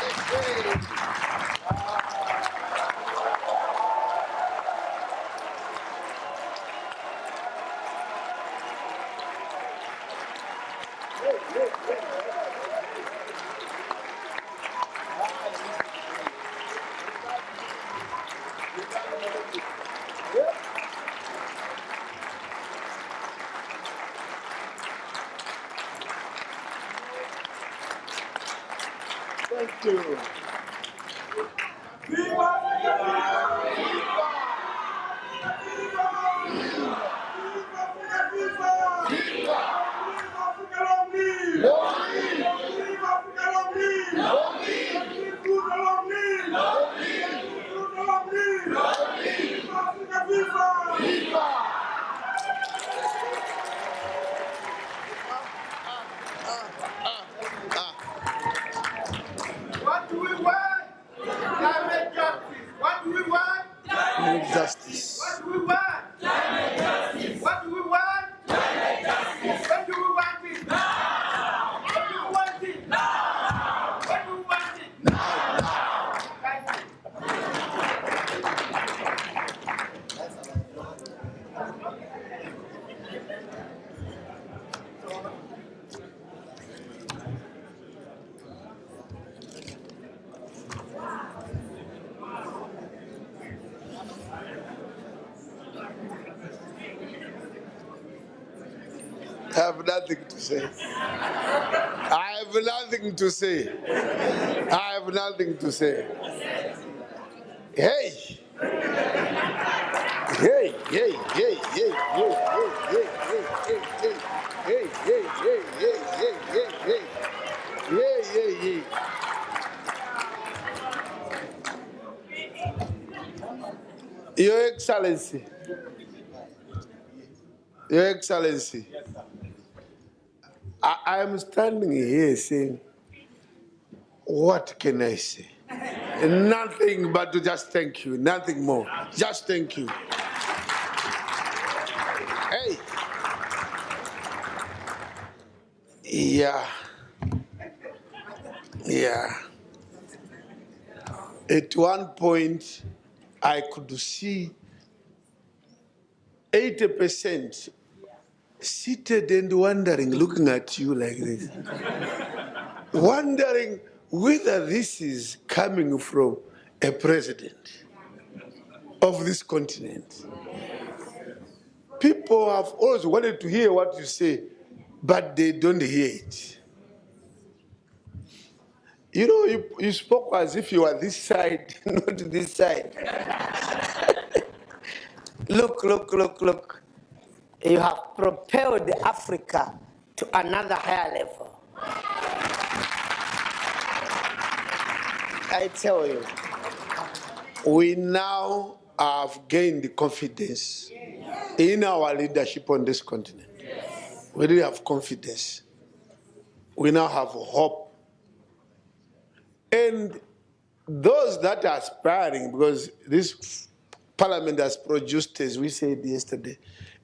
Thank you. What do we want? Climate justice. What do we want? Climate justice. What do we want? Climate justice. What do we want? Climate justice. When do we want it? Now. When do we want it? Now. When do we want it? Now. Thank you. I have nothing to say. I have nothing to say. I have nothing to say. Hey! Hey, hey, hey, hey, hey, hey, hey, hey, hey, hey, hey, hey, hey, hey, hey, hey, hey. Your Excellency. Your Excellency. I am standing here saying, what can I say? Nothing but to just thank you, nothing more. Just thank you. Hey. Yeah. Yeah. At one point, I could see 80% seated and wondering, looking at you like this. Wondering whether this is coming from a president of this continent. People have always wanted to hear what you say, but they don't hear it. You know, you spoke as if you were this side, not this side. Look, look, look, look. You have propelled Africa to another higher level. I tell you. We now have gained confidence in our leadership on this continent. We really have confidence. We now have hope. And those that are aspiring, because this parliament has produced, as we said yesterday,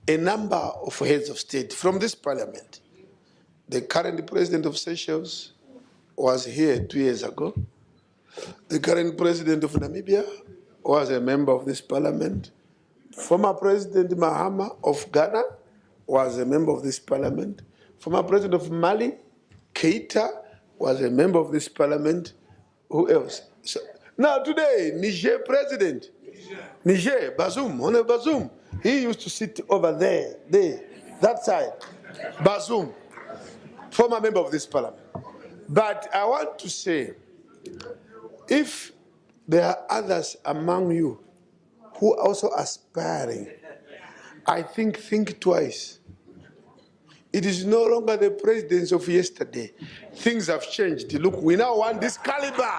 a number of heads of state from this parliament. The current president of Seychelles was here 2 years ago. The current president of Namibia was a member of this parliament. Former President Mahama of Ghana was a member of this parliament. Former President of Mali, Keita, was a member of this parliament. Who else? So, now today, Niger president, Niger, Bazoum, Honorable Bazoum, he used to sit over there, that side. Bazoum, former member of this parliament. But I want to say, if there are others among you who are also aspiring, I think twice. It is no longer the presidents of yesterday. Things have changed. Look, we now want this caliber.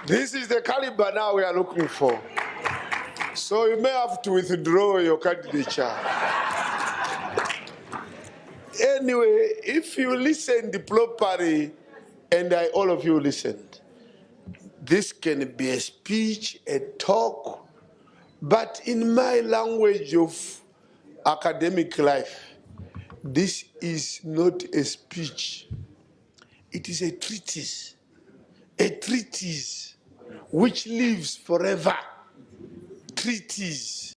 This is the caliber now we are looking for. So you may have to withdraw your candidature. Anyway, if you listened properly, and all of you listened, this can be a speech, a talk, but in my language of academic life, this is not a speech. It is a treatise which lives forever. Treatise.